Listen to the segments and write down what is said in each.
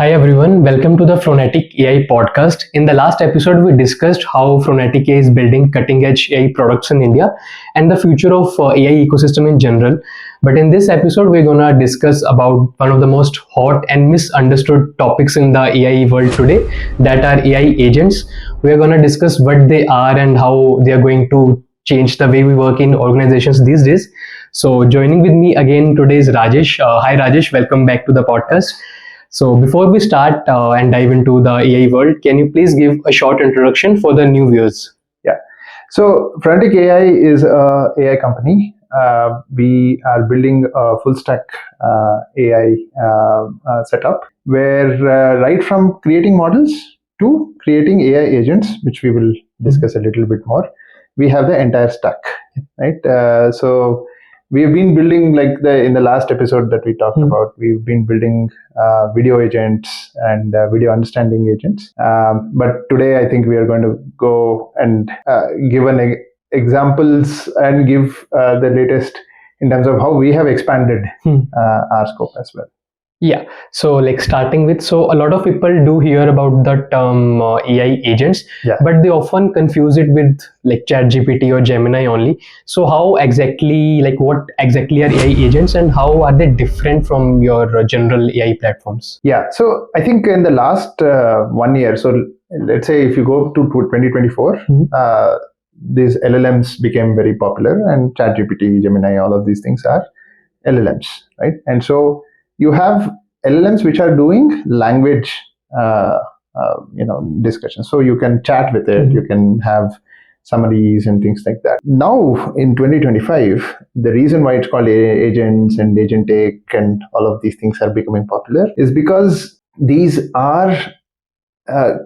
Hi everyone, welcome to the Phronetic AI Podcast. In the last episode, we discussed how Phronetic AI is building cutting edge AI products in India and the future of AI ecosystem in general. But in this episode, we're gonna discuss about one of the most hot and misunderstood topics in the AI world today, that are AI agents. We are gonna discuss what they are and how they are going to change the way we work in organizations these days. So joining with me again today is Rajesh. Hi Rajesh, welcome back to the podcast. So before we start and dive into the AI world, can you please give a short introduction for the new viewers? Yeah. So Phronetic AI is a AI company. We are building a full stack AI setup where right from creating models to creating AI agents, which we will discuss a little bit more, we have the entire stack, right? So we've been building, like in the last episode that we talked about, we've been building video agents and video understanding agents. But today, I think we are going to go and give examples and give the latest in terms of how we have expanded our scope as well. Yeah, so like starting with, so a lot of people do hear about the term AI agents, but they often confuse it with like ChatGPT or Gemini only. So how exactly, like what exactly are AI agents and how are they different from your general AI platforms? Yeah, so I think in the last 1 year, so let's say if you go to 2024, these LLMs became very popular, and ChatGPT, Gemini, all of these things are LLMs, right? And so you have LLMs which are doing language, discussion. So you can chat with it, you can have summaries and things like that. Now in 2025, the reason why it's called agents and agentic and all of these things are becoming popular is because these are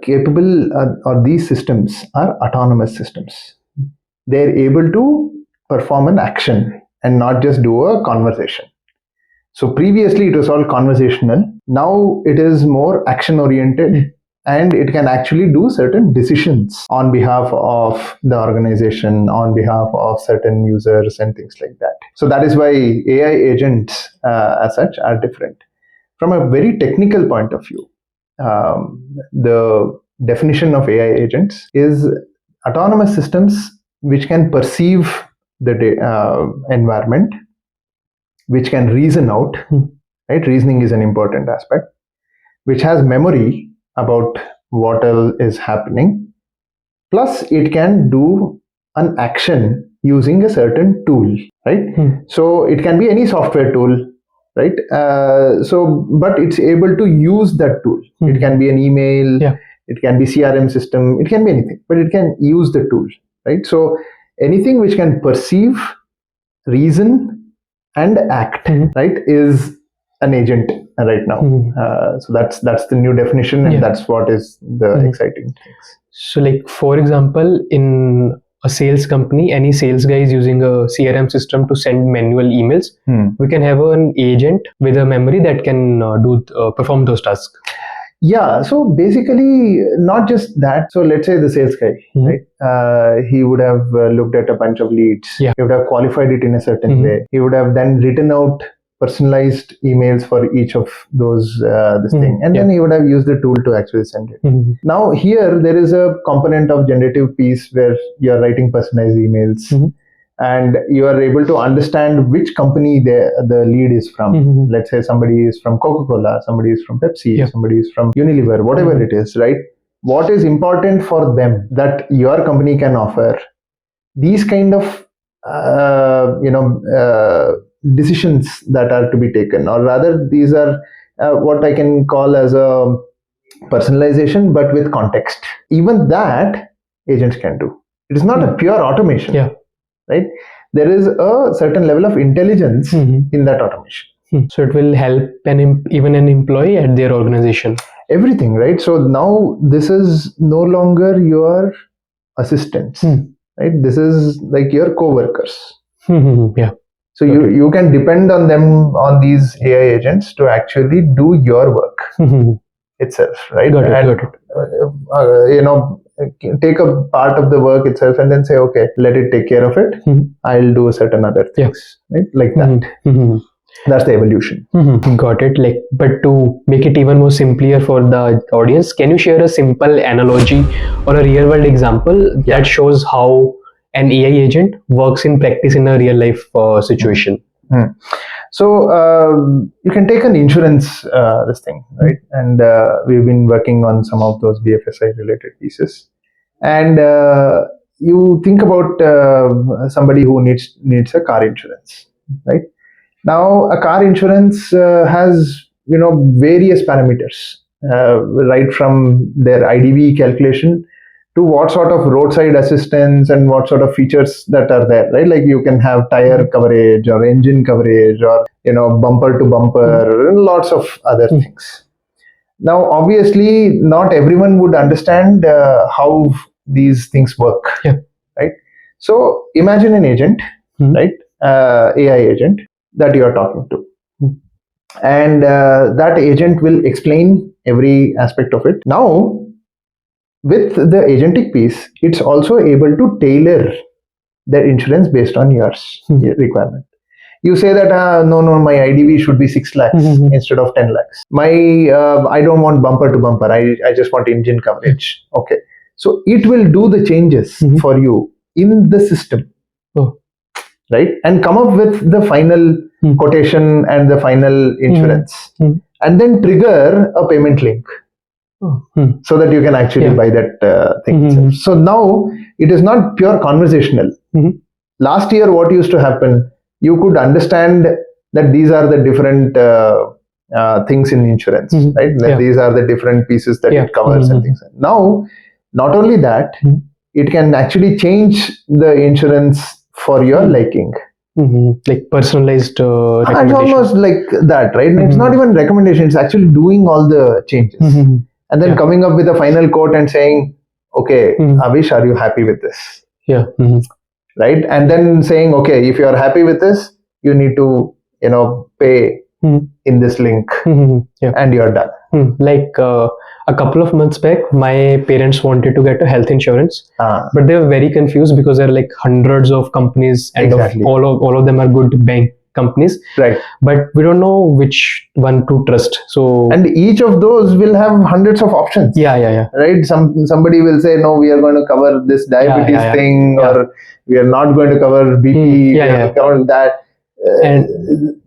capable, or these systems are autonomous systems. They're able to perform an action and not just do a conversation. So previously it was all conversational. Now it is more action oriented, and it can actually do certain decisions on behalf of the organization, on behalf of certain users and things like that. So that is why AI agents as such are different. From a very technical point of view, the definition of AI agents is autonomous systems which can perceive the environment, which can reason out, right? Reasoning is an important aspect, which has memory about what else is happening. Plus, it can do an action using a certain tool, right? So it can be any software tool, right? But it's able to use that tool. It can be an email, it can be CRM system, it can be anything, but it can use the tool, right? So anything which can perceive, reason, and act, right, is an agent right now. So that's the new definition, and that's what is the exciting things. So like, for example, in a sales company, any sales guy is using a CRM system to send manual emails. We can have an agent with a memory that can perform those tasks. Yeah, so basically not just that. So let's say the sales guy, right? He would have looked at a bunch of leads. He would have qualified it in a certain way. He would have then written out personalized emails for each of those this thing, and then he would have used the tool to actually send it. Now here there is a component of generative piece where you are writing personalized emails. And you are able to understand which company the lead is from. Let's say somebody is from Coca-Cola, somebody is from Pepsi, somebody is from Unilever, whatever it is, right? What is important for them that your company can offer? These kind of decisions that are to be taken, or rather these are what I can call as a personalization, but with context. Even that agents can do. It is not a pure automation. Right? There is a certain level of intelligence in that automation. So it will help even an employee at their organization. Everything, right? So now this is no longer your assistants, right? This is like your co-workers. So you can depend on them, on these AI agents, to actually do your work itself, right? Got it. Take a part of the work itself and then say, okay, let it take care of it. I'll do certain other things, right? Like that. That's the evolution. Got it. Like, but to make it even more simpler for the audience, can you share a simple analogy or a real world example that shows how an AI agent works in practice in a real life situation? So you can take an insurance this thing, right? And we've been working on some of those BFSI related pieces. And you think about somebody who needs a car insurance, right? Now, a car insurance has various parameters, right from their IDV calculation to what sort of roadside assistance and what sort of features that are there, right? Like you can have tire coverage or engine coverage or bumper to bumper, and lots of other things. Now, obviously, not everyone would understand how these things work, right? So imagine an agent, right? AI agent that you are talking to. And that agent will explain every aspect of it. Now, with the agentic piece, it's also able to tailor the insurance based on your requirement. You say that no, my IDV should be 6 lakhs instead of 10 lakhs. My I don't want bumper to bumper. I just want engine coverage. Okay, so it will do the changes for you in the system, right? And come up with the final quotation and the final insurance, and then trigger a payment link. So that you can actually buy that thing. So now it is not pure conversational. Last year, what used to happen, you could understand that these are the different things in insurance, right? That these are the different pieces that it covers and things. Now, not only that, it can actually change the insurance for your liking. Like personalized It's almost like that, right? It's not even recommendation, it's actually doing all the changes. And then coming up with a final quote and saying, okay, Avish, are you happy with this? Right? And then saying, okay, if you are happy with this, you need to, pay in this link, and you're done. Like a couple of months back, my parents wanted to get a health insurance, but they were very confused because there are like hundreds of companies, and all of them are good bank companies, right? But we don't know which one to trust. So, and each of those will have hundreds of options. Right? Somebody will say, no, we are going to cover this diabetes thing, or we are not going to cover BP. We are going to cover that. And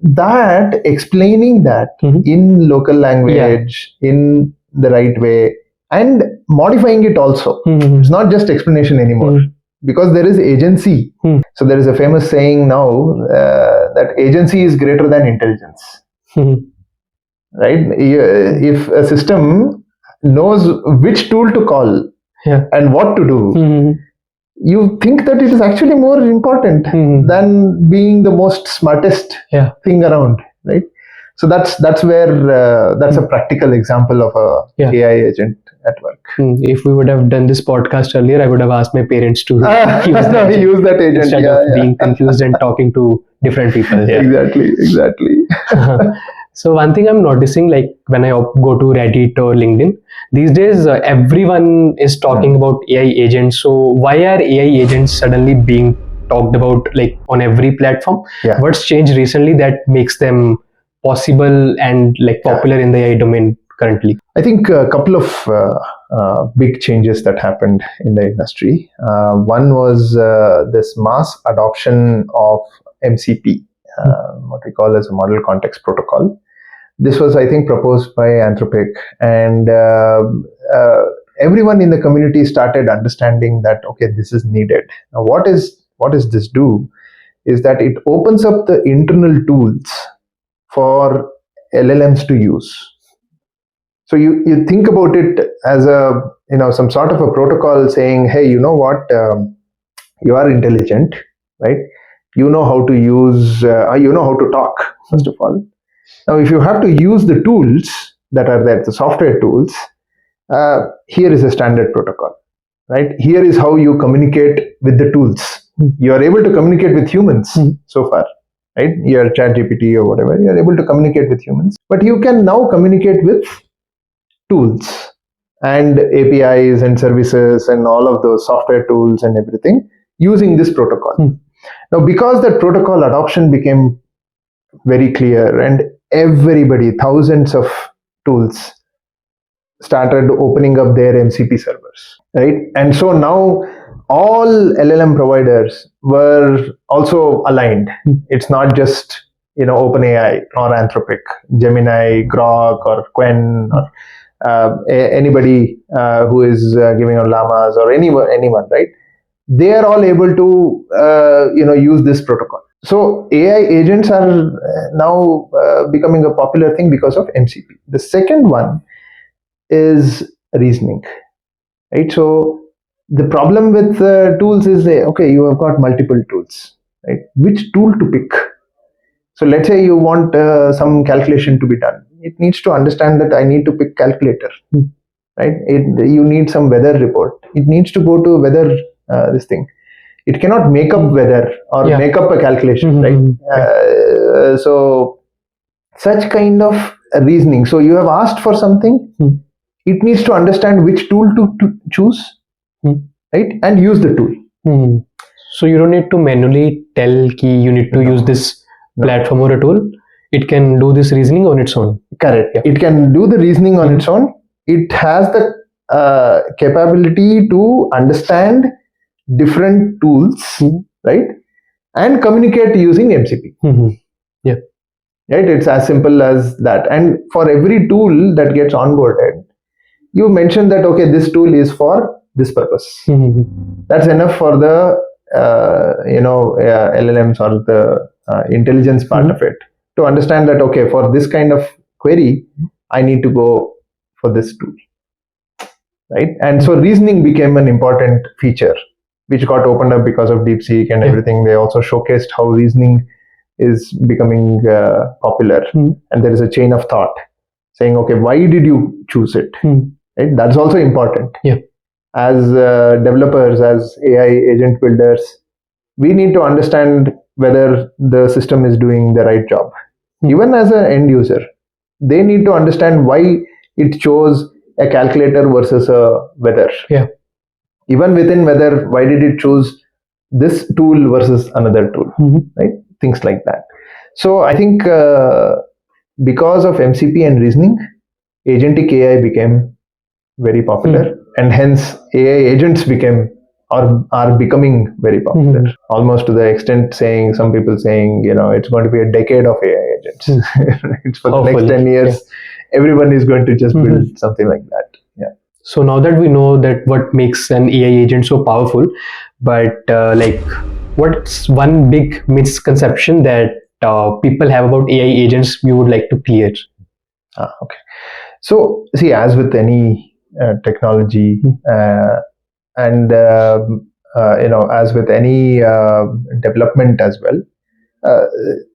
that explaining that in local language, in the right way, and modifying it also. It's not just explanation anymore. Because there is agency. So there is a famous saying now that agency is greater than intelligence. Right? If a system knows which tool to call and what to do, you think that it is actually more important than being the most smartest thing around, right? So that's where that's a practical example of a AI agent at work. If we would have done this podcast earlier, I would have asked my parents to use that agent instead of being confused and talking to different people. Exactly. So one thing I'm noticing, like when I go to Reddit or LinkedIn, these days everyone is talking about AI agents. So why are AI agents suddenly being talked about like on every platform? What's changed recently that makes them possible and like popular in the AI domain currently? I think a couple of big changes that happened in the industry. One was this mass adoption of MCP, what we call as a Model Context Protocol. This was, I think, proposed by Anthropic, and everyone in the community started understanding that, okay, this is needed. Now, what does this do? Is that it opens up the internal tools for LLMs to use. So you think about it as a some sort of a protocol saying, hey, you know what, you are intelligent, right? You know how to use, you know how to talk, first of all. Now, if you have to use the tools that are there, the software tools, here is a standard protocol, right? Here is how you communicate with the tools. You are able to communicate with humans so far, right? Your ChatGPT or whatever, you are able to communicate with humans, but you can now communicate with tools and APIs and services and all of those software tools and everything using this protocol. Now, because that protocol adoption became very clear, and everybody, thousands of tools started opening up their MCP servers, right? And so now all LLM providers were also aligned. It's not just OpenAI or Anthropic, Gemini, Grok, or Quen, or anybody who is giving out llamas, or anyone, right? They are all able to use this protocol. So AI agents are now becoming a popular thing because of MCP. The second one is reasoning, right? So the problem with tools is, okay, you have got multiple tools, right? Which tool to pick? So let's say you want some calculation to be done. It needs to understand that I need to pick calculator, right? You need some weather report. It needs to go to weather this thing. It cannot make up weather or make up a calculation, right? So such kind of reasoning. So you have asked for something. It needs to understand which tool to choose, right? And use the tool. So you don't need to manually tell key you need to use this platform or a tool. It can do this reasoning on its own. Correct. Yeah. It can do the reasoning on its own. It has the capability to understand different tools, right? And communicate using MCP. Yeah. Right? It's as simple as that. And for every tool that gets onboarded, you mentioned that, okay, this tool is for this purpose. That's enough for the LLMs or the intelligence part of it to understand that, okay, for this kind of query, I need to go for this tool, right? And so reasoning became an important feature, which got opened up because of DeepSeek and everything. They also showcased how reasoning is becoming popular, and there is a chain of thought saying, okay, why did you choose it? Right? That's also important. As developers, as AI agent builders, we need to understand whether the system is doing the right job. Even as an end user, they need to understand why it chose a calculator versus a weather. Even within weather, why did it choose this tool versus another tool, right? Things like that. So I think because of MCP and reasoning, agentic AI became very popular, and hence AI agents are becoming very popular, almost to the extent saying, some people saying, it's going to be a decade of AI agents. It's for the next 10 years, everyone is going to just build something like that. So now that we know that what makes an AI agent so powerful, but what's one big misconception that people have about AI agents you would like to clear? Okay. So see, as with any technology, and as with any development as well,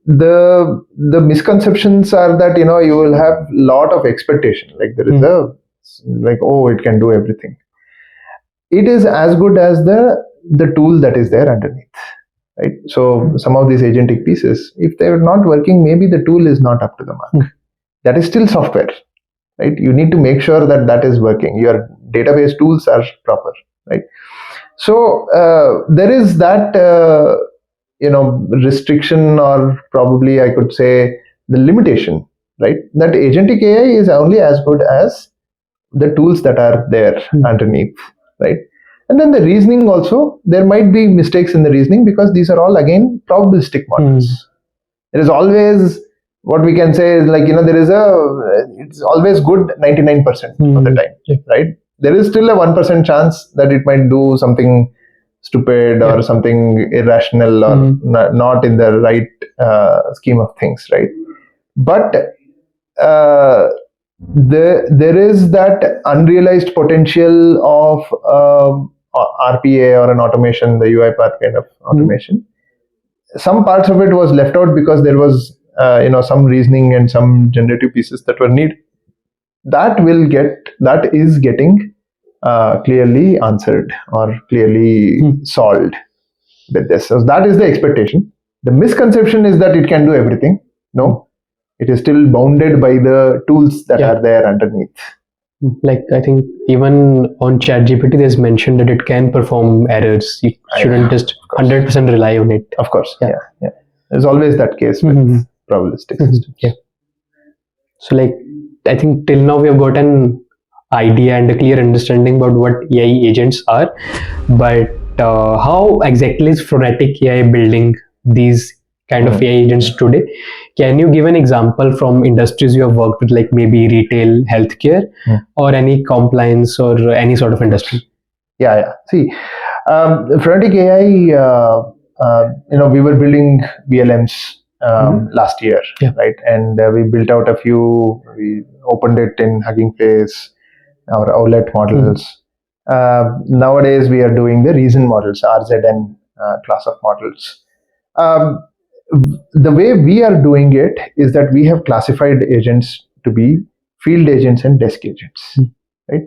the misconceptions are that you will have a lot of expectation. Like there is oh, it can do everything. It is as good as the tool that is there underneath, right? So some of these agentic pieces, if they are not working, maybe the tool is not up to the mark. That is still software, right? You need to make sure that is working. Your database tools are proper, right? So there is that restriction, or probably I could say the limitation, right? That agentic AI is only as good as the tools that are there underneath, right? And then the reasoning also, there might be mistakes in the reasoning, because these are all again probabilistic models. There is always, what we can say is, like, it's always good 99% of the time, right? There is still a 1% chance that it might do something stupid or something irrational, or not in the right scheme of things, right? But there is that unrealized potential of RPA, or an automation, the UiPath kind of automation. Some parts of it was left out because there was some reasoning and some generative pieces that were needed. That is getting clearly answered or clearly solved with this. So that is the expectation. The misconception is that it can do everything. No, it is still bounded by the tools that are there underneath. Like, I think even on ChatGPT, there's mentioned that it can perform errors. You shouldn't just 100% rely on it. Of course, yeah. There's always that case with probabilistic systems. Yeah. So like, I think till now we have got an idea and a clear understanding about what AI agents are, but how exactly is Phronetic AI building these kind of AI agents today? Can you give an example from industries you have worked with, like maybe retail, healthcare, or any compliance or any sort of industry? Yeah. See, Phronetic AI, we were building VLMs last year, right? And we built out a few. We opened it in Hugging Face, our outlet models. Nowadays, we are doing the reason models, RZN class of models. The way we are doing it is that we have classified agents to be field agents and desk agents, right?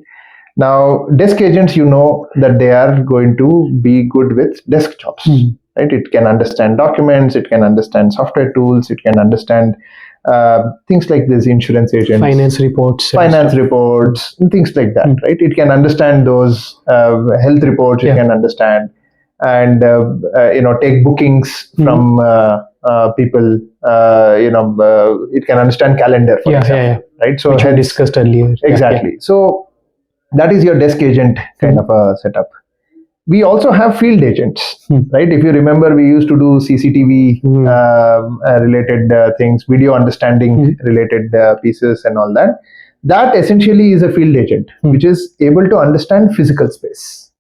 Now, desk agents, you know that they are going to be good with desk jobs, right? It can understand documents, it can understand software tools, it can understand things like this, insurance agents, finance reports, and things like that, right? It can understand those health reports, it can understand, and take bookings from people. It can understand calendar, for example, right? So, which we discussed earlier. Exactly. So that is your desk agent kind of a setup. We also have field agents, right? If you remember, we used to do CCTV related things, video understanding related pieces and all that. That essentially is a field agent, which is able to understand physical space,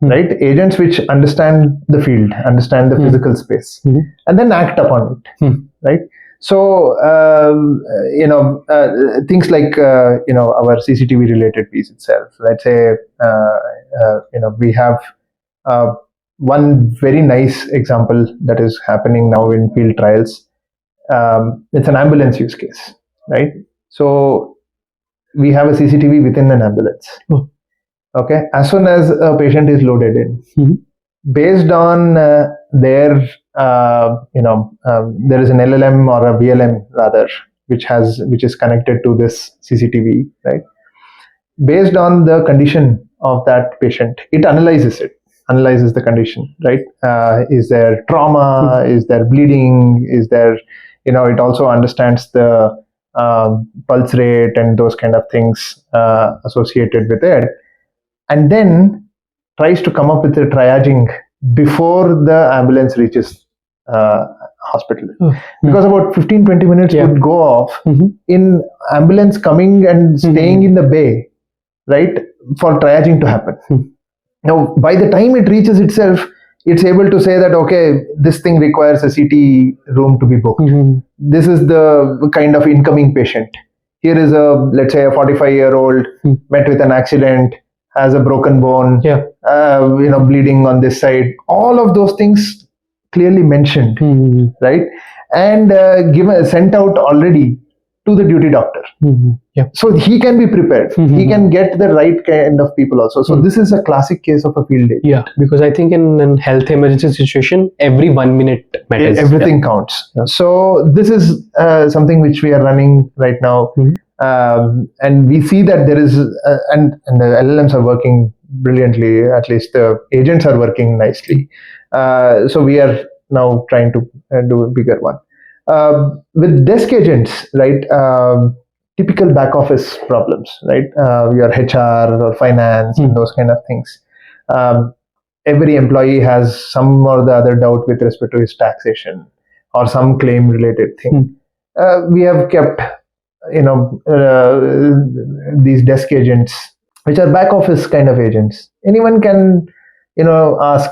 right? Agents which understand the field, understand the physical space, and then act upon it, right? So, things like, our CCTV related piece itself. Let's say, we have one very nice example that is happening now in field trials. It's an ambulance use case, right? So, we have a CCTV within an ambulance. Okay. As soon as a patient is loaded in, based on there is an LLM or a VLM rather, which is connected to this CCTV, right? Based on the condition of that patient, it analyzes the condition, right? Is there trauma? Is there bleeding? Is there, it also understands the pulse rate and those kind of things associated with it, and then tries to come up with the triaging before the ambulance reaches hospital. Because about 15-20 minutes would go off in ambulance coming and staying in the bay, right, for triaging to happen. Now, by the time it reaches itself, it's able to say that, okay, this thing requires a CT room to be booked. This is the kind of incoming patient. Here is let's say a 45-year-old met with an accident, has a broken bone, bleeding on this side. All of those things clearly mentioned, right? And sent out already to the duty doctor. So he can be prepared. He can get the right kind of people also. So this is a classic case of a field agent. Yeah, because I think in health emergency situation, every 1 minute matters. Everything counts. So this is something which we are running right now. And we see that there is, and the LLMs are working brilliantly, at least the agents are working nicely. So we are now trying to do a bigger one. With desk agents, right, typical back office problems, right, your HR or finance and those kind of things. Every employee has some or the other doubt with respect to his taxation or some claim related thing. We have kept these desk agents, which are back office kind of agents. Anyone can, ask,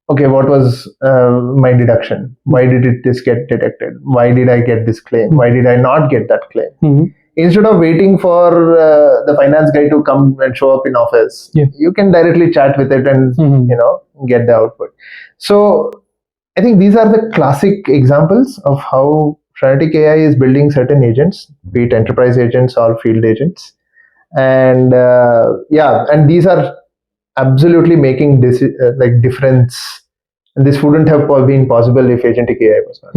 okay, what was my deduction? Why did this get detected? Why did I get this claim? Why did I not get that claim? Instead of waiting for the finance guy to come and show up in office, you can directly chat with it and, get the output. So I think these are the classic examples of how Phronetic AI is building certain agents, be it enterprise agents or field agents. And and these are absolutely making this difference. And this wouldn't have been possible if agentic AI was not,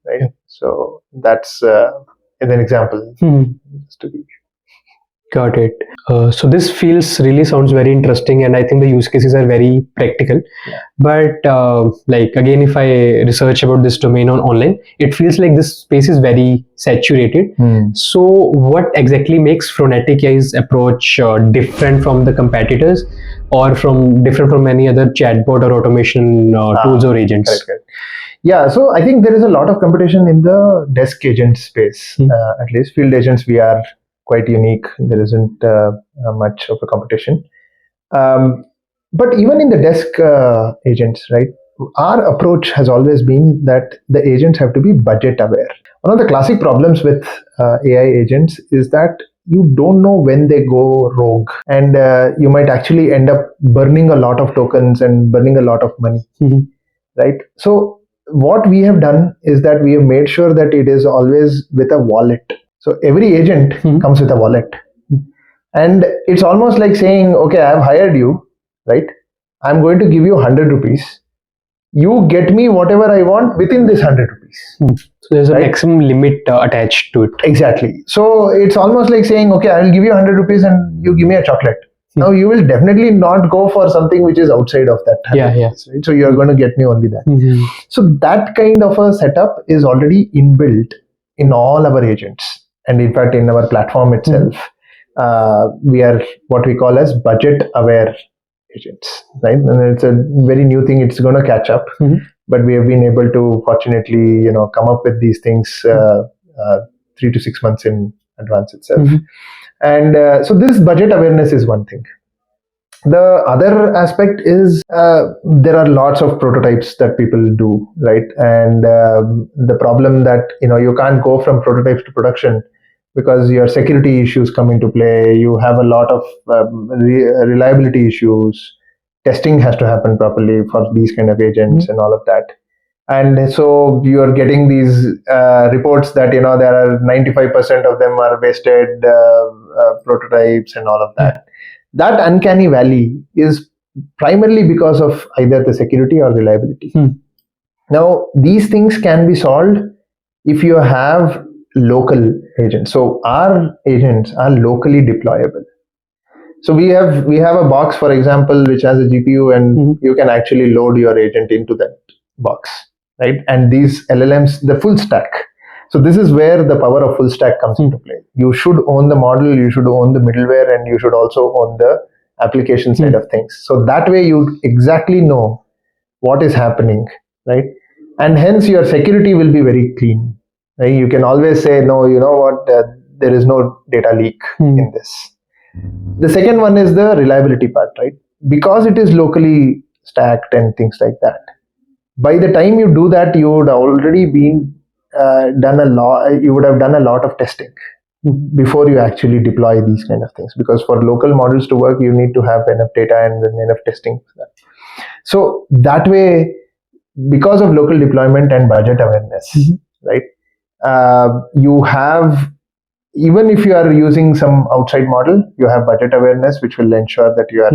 right? So that's an example. Just to give. Got it. So this really sounds very interesting, and I think the use cases are very practical. Yeah. But like again, if I research about this domain online, it feels like this space is very saturated. So what exactly makes Phronetic AI's approach different from the competitors, or different from any other chatbot or automation tools or agents? Correct. Yeah, so I think there is a lot of competition in the desk agent space. At least field agents, we are quite unique. There isn't much of a competition. But even in the desk agents, right? Our approach has always been that the agents have to be budget aware. One of the classic problems with AI agents is that you don't know when they go rogue, and you might actually end up burning a lot of tokens and burning a lot of money, right? So what we have done is that we have made sure that it is always with a wallet. So every agent comes with a wallet. And it's almost like saying, okay, I've hired you, right? I'm going to give you 100 rupees. You get me whatever I want within this 100 rupees. So there's a maximum limit attached to it. Exactly. So it's almost like saying, okay, I'll give you 100 rupees and you give me a chocolate. Now you will definitely not go for something which is outside of that. Rupees, right? So you're going to get me only that. So that kind of a setup is already inbuilt in all our agents. And in fact, in our platform itself, we are what we call as budget aware agents, right? And it's a very new thing. It's going to catch up, but we have been able to fortunately, come up with these things 3 to 6 months in advance itself. And so this budget awareness is one thing. The other aspect is there are lots of prototypes that people do, right? And the problem that you can't go from prototypes to production because your security issues come into play. You have a lot of reliability issues. Testing has to happen properly for these kind of agents and all of that. And so you are getting these reports that there are 95% of them are wasted prototypes and all of that. That uncanny valley is primarily because of either the security or reliability. Now, these things can be solved if you have local agents. So our agents are locally deployable. So we have a box, for example, which has a GPU, and you can actually load your agent into that box, right? And these LLMs, the full stack. So this is where the power of full stack comes into play. You should own the model, you should own the middleware, and you should also own the application side of things. So that way you exactly know what is happening, right? And hence your security will be very clean. Right? You can always say, no, you know what, there is no data leak in this. The second one is the reliability part, right? Because it is locally stacked and things like that. By the time you do that, you would already been done a lot. You would have done a lot of testing before you actually deploy these kind of things. Because for local models to work, you need to have enough data and enough testing. So that way, because of local deployment and budget awareness, right? You have, even if you are using some outside model, you have budget awareness, which will ensure that you are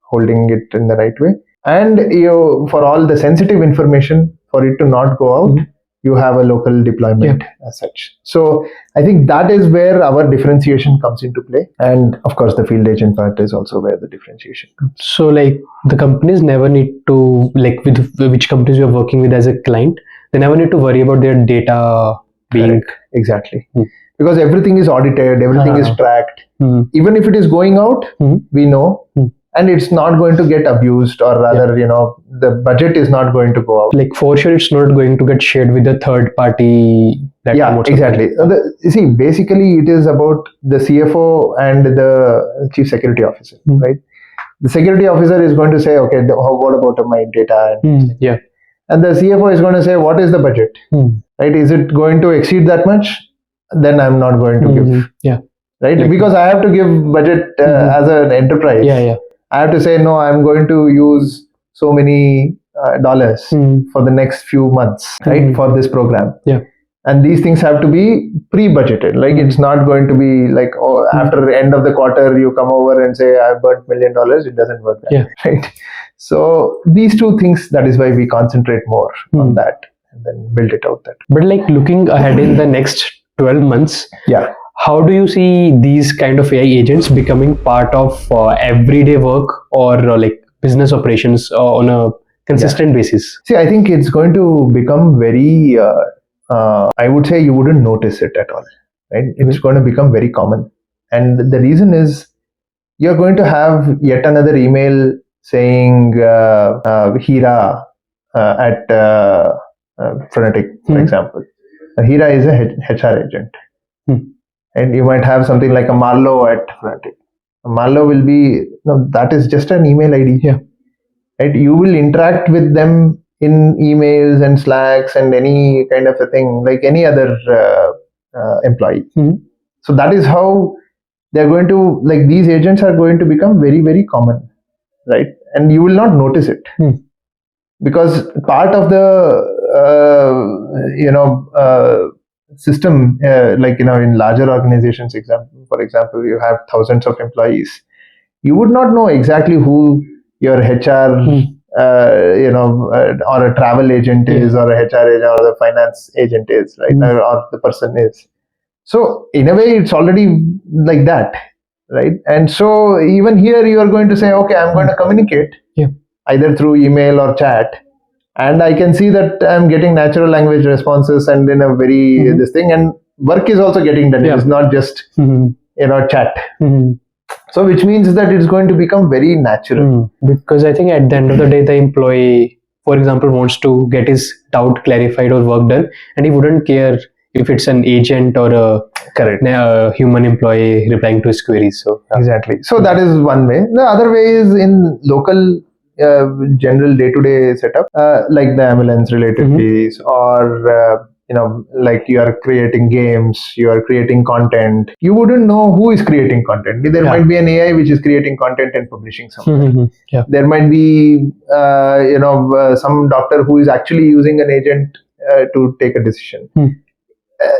holding it in the right way. And for all the sensitive information, for it to not go out, you have a local deployment as such. So I think that is where our differentiation comes into play. And of course, the field agent part is also where the differentiation comes. So like the companies never need to, like with which companies you're working with as a client, they never need to worry about their data being... Correct. Exactly. Because everything is audited, everything is tracked. Even if it is going out, we know. And it's not going to get abused, or rather, the budget is not going to go out. Like for sure, it's not going to get shared with a third party. Exactly. See, basically, it is about the CFO and the chief security officer, right? The security officer is going to say, okay, what about my data? And the CFO is going to say, what is the budget? Right? Is it going to exceed that much? Then I'm not going to give. Right? Like, because I have to give budget as an enterprise. I have to say, no, I'm going to use so many dollars for the next few months, right, for this program. And these things have to be pre-budgeted. Like it's not going to be like, after the end of the quarter, you come over and say, I've burnt $1 million. It doesn't work that way, right? So these two things, that is why we concentrate more on that and then build it out that way. But like looking ahead in the next 12 months, how do you see these kind of AI agents becoming part of everyday work or like business operations on a consistent basis? See, I think it's going to become very, I would say you wouldn't notice it at all, right? It's going to become very common. And the reason is you're going to have yet another email saying Hira at Phronetic, for example. Hira is a HR agent. And you might have something like a Marlowe at Phronetic. Marlowe will be, no, that is just an email ID. Yeah. Right? You will interact with them in emails and Slacks and any kind of a thing like any other employee. So that is how they're going to, like, these agents are going to become very, very common, right? And you will not notice it because part of the system, like, in larger organizations, for example, you have thousands of employees. You would not know exactly who your HR, or a travel agent is, or a HR agent, or the finance agent is, right? Or the person is. So in a way, it's already like that, right? And so even here, you are going to say, okay, I'm going to communicate either through email or chat, and I can see that I'm getting natural language responses and in a very this thing, and work is also getting done. It's not just chat. So which means that it's going to become very natural. Because I think at the end of the day, the employee, for example, wants to get his doubt clarified or work done, and he wouldn't care if it's an agent or a human employee replying to his queries. So exactly. So that is one way. The other way is in local general day-to-day setup, like the ambulance related piece, or like you are creating games, you are creating content. You wouldn't know who is creating content. There might be an AI which is creating content and publishing somewhere. There might be some doctor who is actually using an agent to take a decision.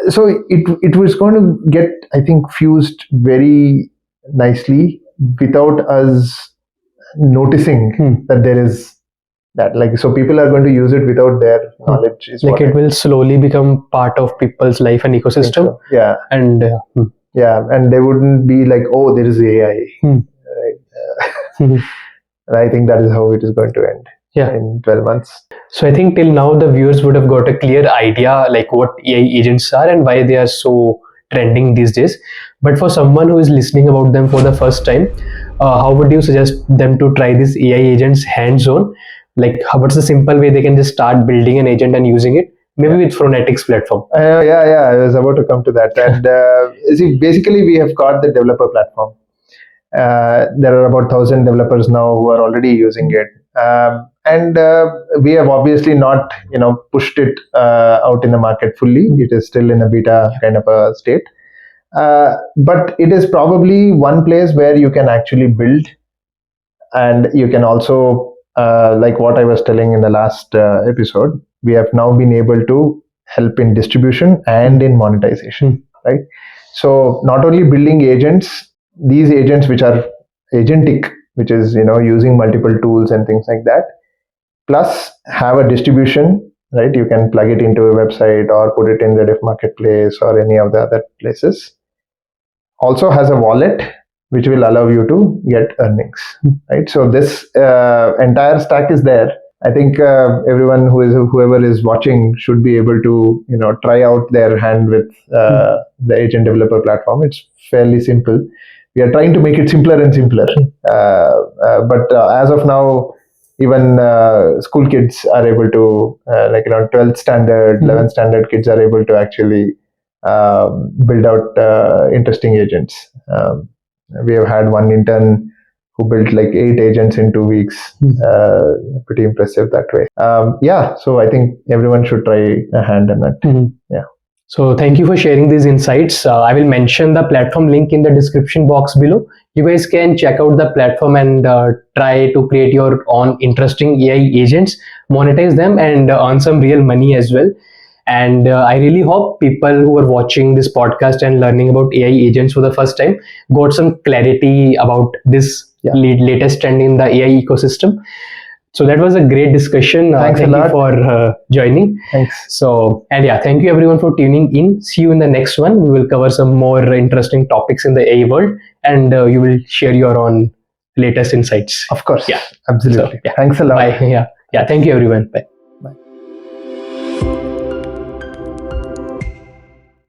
So it was going to get, I think, fused very nicely without us noticing that there is that. Like, so people are going to use it without their knowledge. Is like it will slowly become part of people's life and ecosystem. So. Yeah. And and they wouldn't be like, oh, there is AI. Right? And I think that is how it is going to end. In 12 months. So I think till now the viewers would have got a clear idea like what AI agents are and why they are so trending these days. But for someone who is listening about them for the first time, how would you suggest them to try these AI agents hands-on? Like, what's the simple way they can just start building an agent and using it? Maybe with Phronetic's platform. I was about to come to that. And see, basically we have got the developer platform. There are about 1,000 developers now who are already using it. And we have obviously not, pushed it out in the market fully. It is still in a beta kind of a state. But it is probably one place where you can actually build, and you can also, like what I was telling in the last episode, we have now been able to help in distribution and in monetization, right? So not only building agents, these agents which are agentic, which is, using multiple tools and things like that, plus have a distribution, right? You can plug it into a website or put it in the Rediff Marketplace or any of the other places. Also has a wallet which will allow you to get earnings, right? So this entire stack is there. I think whoever is watching should be able to, try out their hand with the agent developer platform. It's fairly simple. We are trying to make it simpler and simpler. But as of now, even school kids are able to, 12th standard, 11th standard kids are able to actually build out interesting agents. We have had one intern who built like 8 agents in 2 weeks. Pretty impressive that way. So I think everyone should try a hand in it. Yeah. So thank you for sharing these insights. I will mention the platform link in the description box below. You guys can check out the platform and try to create your own interesting AI agents, monetize them, and earn some real money as well. And I really hope people who are watching this podcast and learning about AI agents for the first time got some clarity about this latest trend in the AI ecosystem. So that was a great discussion. Thanks a Thank you lot. for joining. Thanks. So, and yeah, thank you everyone for tuning in. See you in the next one. We will cover some more interesting topics in the AI world, and you will share your own latest insights. Of course. Yeah. Absolutely. So, yeah. Thanks a lot. Bye. Yeah. Yeah. Thank you everyone. Bye.